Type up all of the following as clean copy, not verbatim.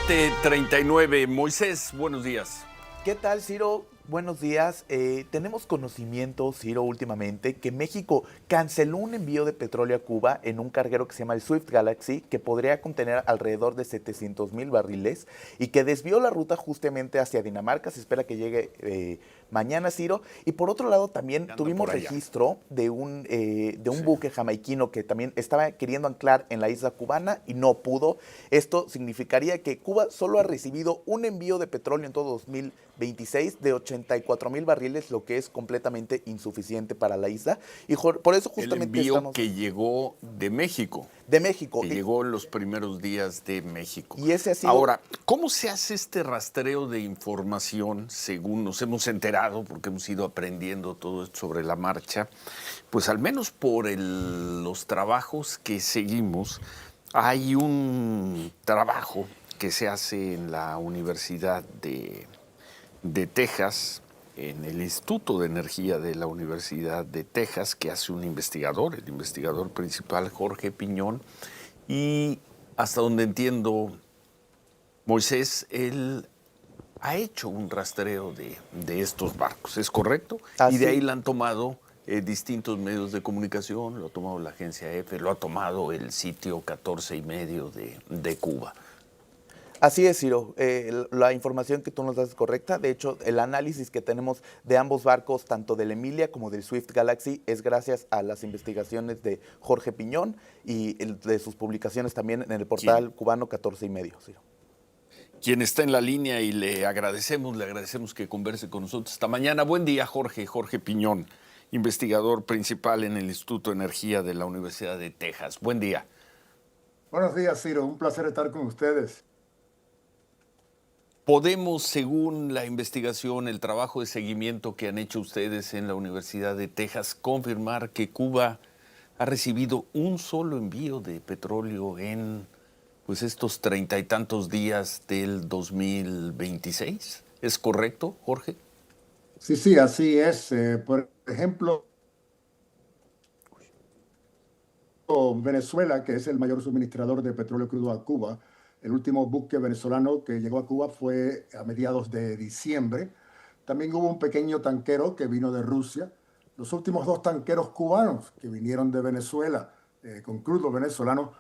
7:39. Moisés, buenos días. ¿Qué tal, Ciro? Buenos días. Tenemos conocimiento, Ciro, últimamente, que México canceló un envío de petróleo a Cuba en un carguero que se llama el Swift Galaxy, que podría contener alrededor de 700,000 barriles y que desvió la ruta justamente hacia Dinamarca. Se espera que llegue mañana, Ciro. Y por otro lado, también tuvimos registro de un buque jamaiquino que también estaba queriendo anclar en la isla cubana y no pudo. Esto significaría que Cuba solo ha recibido un envío de petróleo en todo 2026 de 84,000 barriles, lo que es completamente insuficiente para la isla. Y por eso justamente el envío que llegó de México. De México. Que llegó en los primeros días de México. Y ese ha sido... Ahora, ¿cómo se hace este rastreo de información según nos hemos enterado, porque hemos ido aprendiendo todo esto sobre la marcha? Pues al menos por los trabajos que seguimos, hay un trabajo que se hace en la Universidad de Texas, en el Instituto de Energía de la Universidad de Texas, que hace un investigador, el investigador principal, Jorge Piñón, y hasta donde entiendo, Moisés, él ha hecho un rastreo de estos barcos, ¿es correcto? Y de ahí la han tomado distintos medios de comunicación, lo ha tomado la agencia EFE, lo ha tomado el sitio 14 y medio de Cuba. Así es, Ciro. La información que tú nos das es correcta. De hecho, el análisis que tenemos de ambos barcos, tanto del Emilia como del Swift Galaxy, es gracias a las investigaciones de Jorge Piñón y de sus publicaciones también en el portal cubano 14 y medio, Ciro. Quien está en la línea y le agradecemos que converse con nosotros esta mañana. Buen día, Jorge Piñón, investigador principal en el Instituto de Energía de la Universidad de Texas. Buen día. Buenos días, Ciro. Un placer estar con ustedes. ¿Podemos, según la investigación, el trabajo de seguimiento que han hecho ustedes en la Universidad de Texas, confirmar que Cuba ha recibido un solo envío de petróleo en estos 30 y tantos días del 2026? ¿Es correcto, Jorge? Sí, así es. Por ejemplo, Venezuela, que es el mayor suministrador de petróleo crudo a Cuba, el último buque venezolano que llegó a Cuba fue a mediados de diciembre. También hubo un pequeño tanquero que vino de Rusia. Los últimos dos tanqueros cubanos que vinieron de Venezuela con crudo venezolano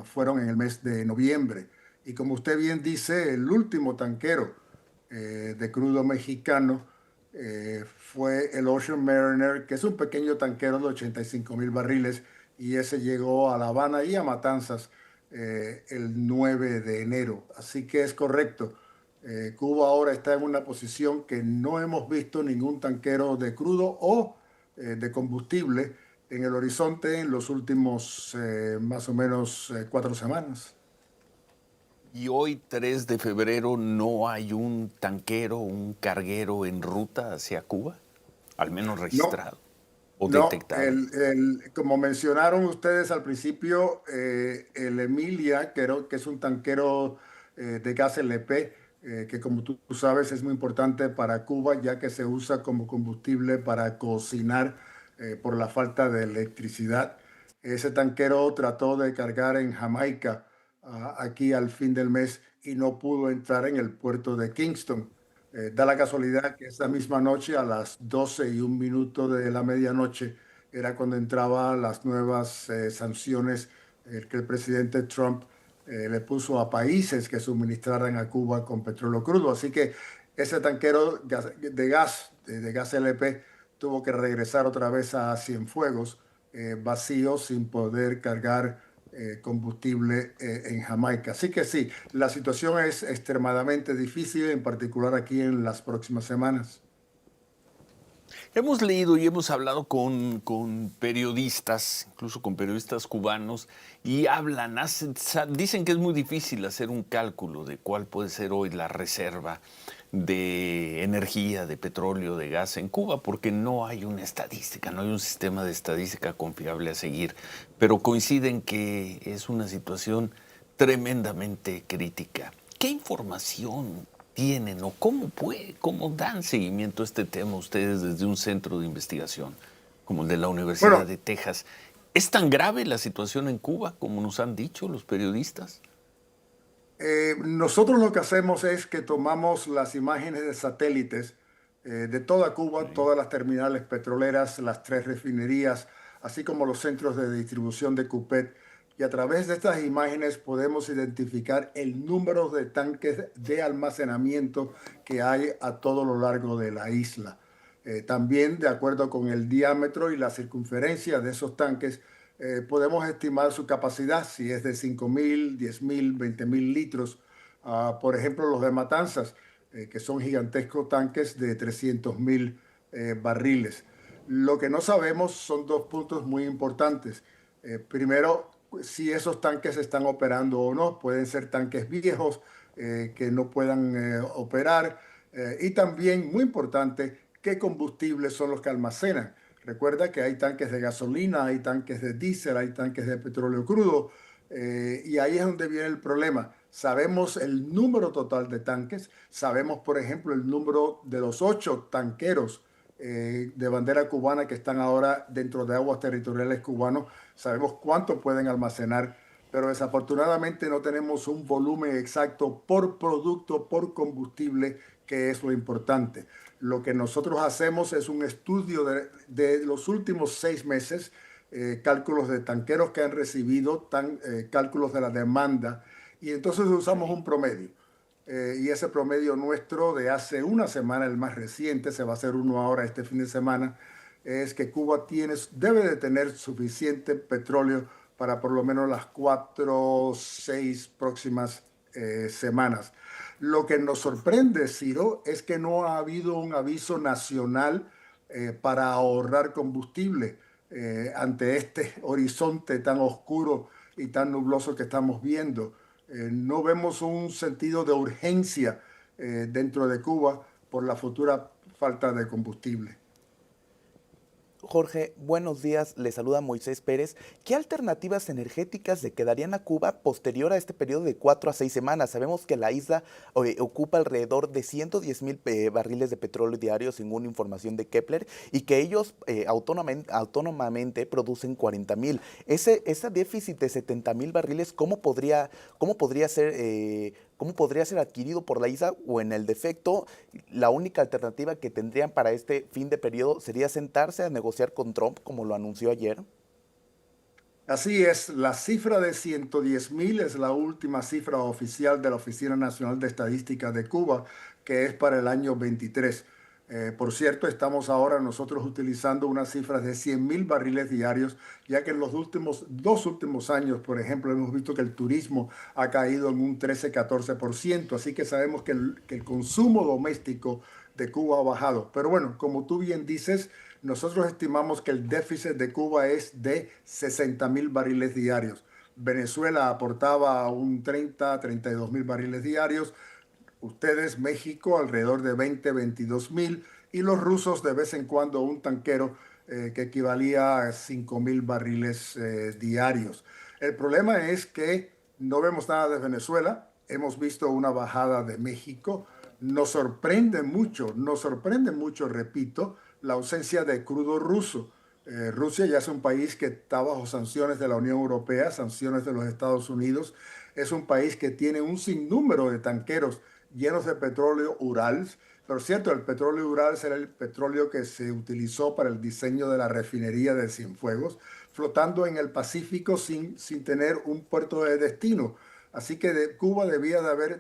fueron en el mes de noviembre. Y como usted bien dice, el último tanquero de crudo mexicano fue el Ocean Mariner, que es un pequeño tanquero de 85,000 barriles, y ese llegó a La Habana y a Matanzas el 9 de enero. Así que es correcto. Cuba ahora está en una posición que no hemos visto ningún tanquero de crudo o de combustible en el horizonte en los últimos más o menos 4 semanas. Y hoy, 3 de febrero, ¿no hay un tanquero, un carguero en ruta hacia Cuba? Al menos registrado o detectado. Como mencionaron ustedes al principio, el Emilia, que es un tanquero de gas LP, que como tú sabes es muy importante para Cuba, ya que se usa como combustible para cocinar por la falta de electricidad. Ese tanquero trató de cargar en Jamaica aquí al fin del mes y no pudo entrar en el puerto de Kingston. Da la casualidad que esa misma noche, a las 12:01 de la medianoche, era cuando entraban las nuevas sanciones que el presidente Trump le puso a países que suministraran a Cuba con petróleo crudo. Así que ese tanquero de gas LP, tuvo que regresar otra vez a Cienfuegos, vacío, sin poder cargar combustible en Jamaica. Así que sí, la situación es extremadamente difícil, en particular aquí en las próximas semanas. Hemos leído y hemos hablado con periodistas, incluso con periodistas cubanos, y dicen que es muy difícil hacer un cálculo de cuál puede ser hoy la reserva de energía, de petróleo, de gas en Cuba, porque no hay una estadística, no hay un sistema de estadística confiable a seguir, pero coinciden que es una situación tremendamente crítica. ¿Qué información tienen o cómo dan seguimiento a este tema ustedes desde un centro de investigación como el de la Universidad de Texas? ¿Es tan grave la situación en Cuba como nos han dicho los periodistas? Nosotros lo que hacemos es que tomamos las imágenes de satélites de toda Cuba, Sí. todas las terminales petroleras, las tres refinerías, así como los centros de distribución de Cupet. Y a través de estas imágenes podemos identificar el número de tanques de almacenamiento que hay a todo lo largo de la isla. También, de acuerdo con el diámetro y la circunferencia de esos tanques, podemos estimar su capacidad, si es de 5.000, 10.000, 20.000 litros. Por ejemplo, los de Matanzas, que son gigantescos tanques de 300.000 barriles. Lo que no sabemos son dos puntos muy importantes. Primero, si esos tanques están operando o no. Pueden ser tanques viejos que no puedan operar. Y también, muy importante, qué combustibles son los que almacenan. Recuerda que hay tanques de gasolina, hay tanques de diésel, hay tanques de petróleo crudo, y ahí es donde viene el problema. Sabemos el número total de tanques, sabemos, por ejemplo, el número de los 8 tanqueros de bandera cubana que están ahora dentro de aguas territoriales cubanos, sabemos cuánto pueden almacenar, pero desafortunadamente no tenemos un volumen exacto por producto, por combustible, que es lo importante. Lo que nosotros hacemos es un estudio de los últimos 6 meses, cálculos de tanqueros que han recibido, cálculos de la demanda, y entonces usamos Sí. un promedio. Y ese promedio nuestro de hace una semana, el más reciente, se va a hacer uno ahora este fin de semana, es que Cuba debe de tener suficiente petróleo para por lo menos las 4 o 6 próximas semanas. Lo que nos sorprende, Ciro, es que no ha habido un aviso nacional para ahorrar combustible ante este horizonte tan oscuro y tan nubloso que estamos viendo. No vemos un sentido de urgencia dentro de Cuba por la futura falta de combustible. Jorge, buenos días. Le saluda Moisés Pérez. ¿Qué alternativas energéticas le quedarían a Cuba posterior a este periodo de 4 a 6 semanas? Sabemos que la isla ocupa alrededor de 110.000 barriles de petróleo diarios, según información de Kepler, y que ellos autónomamente producen 40.000. Ese déficit de 70.000 barriles, ¿cómo podría ser adquirido por la isla? O en el defecto, la única alternativa que tendrían para este fin de periodo sería sentarse a negociar con Trump, como lo anunció ayer. Así es, la cifra de 110.000 es la última cifra oficial de la Oficina Nacional de Estadística de Cuba, que es para el año 23. Por cierto, estamos ahora nosotros utilizando unas cifras de 100.000 barriles diarios, ya que en los dos últimos años, por ejemplo, hemos visto que el turismo ha caído en un 13-14%, así que sabemos que el consumo doméstico de Cuba ha bajado. Pero bueno, como tú bien dices, nosotros estimamos que el déficit de Cuba es de 60.000 barriles diarios. Venezuela aportaba un 32.000 barriles diarios. Ustedes, México, alrededor de 22.000. Y los rusos de vez en cuando un tanquero que equivalía a 5.000 barriles diarios. El problema es que no vemos nada de Venezuela. Hemos visto una bajada de México. Nos sorprende mucho, repito, la ausencia de crudo ruso. Rusia ya es un país que está bajo sanciones de la Unión Europea, sanciones de los Estados Unidos. Es un país que tiene un sinnúmero de tanqueros llenos de petróleo Urals. Pero cierto, el petróleo Urals era el petróleo que se utilizó para el diseño de la refinería de Cienfuegos, flotando en el Pacífico sin tener un puerto de destino. Así que Cuba debe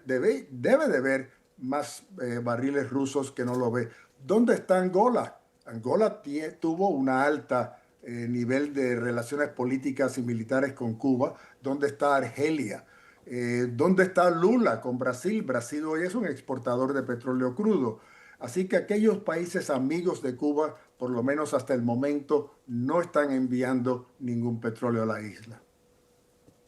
de haber más barriles rusos que no lo ve. ¿Dónde está Angola? Angola tuvo una alta nivel de relaciones políticas y militares con Cuba. ¿Dónde está Argelia? ¿Dónde está Lula con Brasil? Brasil hoy es un exportador de petróleo crudo. Así que aquellos países amigos de Cuba, por lo menos hasta el momento, no están enviando ningún petróleo a la isla.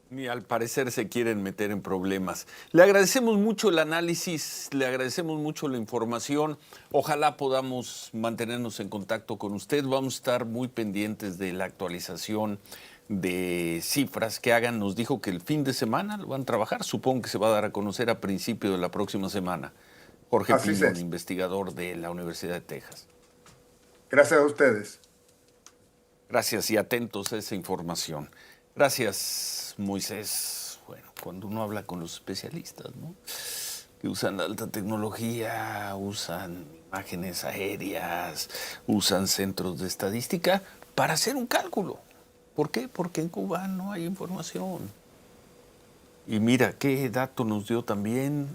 Ni al parecer se quieren meter en problemas. Le agradecemos mucho el análisis, le agradecemos mucho la información. Ojalá podamos mantenernos en contacto con usted. Vamos a estar muy pendientes de la actualización de cifras que hagan. Nos dijo que el fin de semana lo van a trabajar. Supongo que se va a dar a conocer a principio de la próxima semana. Jorge Así Pinón, es. investigador de la Universidad de Texas. Gracias a ustedes. Gracias y atentos a esa información. Gracias, Moisés. Bueno. cuando uno habla con los especialistas, ¿no? Que usan alta tecnología, usan imágenes aéreas, usan centros de estadística para hacer un cálculo. ¿Por qué? Porque en Cuba no hay información. Y mira, qué dato nos dio también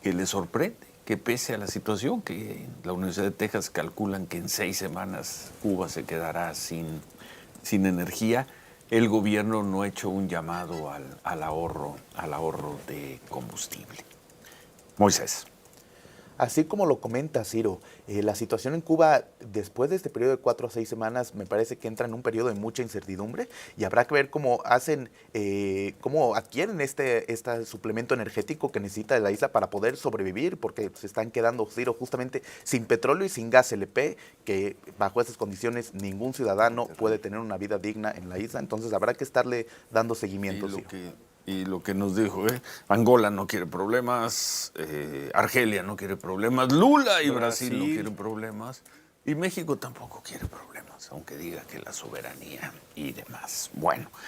que le sorprende, que pese a la situación, que en la Universidad de Texas calculan que en 6 semanas Cuba se quedará sin energía, el gobierno no ha hecho un llamado al ahorro de combustible. Moisés. Así como lo comenta Ciro, la situación en Cuba después de este periodo de 4 a 6 semanas me parece que entra en un periodo de mucha incertidumbre y habrá que ver cómo hacen, cómo adquieren este suplemento energético que necesita la isla para poder sobrevivir, porque se están quedando, Ciro, justamente sin petróleo y sin gas LP, que bajo esas condiciones ningún ciudadano puede tener una vida digna en la isla, entonces habrá que estarle dando seguimiento. Y lo que nos dijo, Angola no quiere problemas, Argelia no quiere problemas, Lula y Brasil no quieren problemas, y México tampoco quiere problemas, aunque diga que la soberanía y demás. Bueno.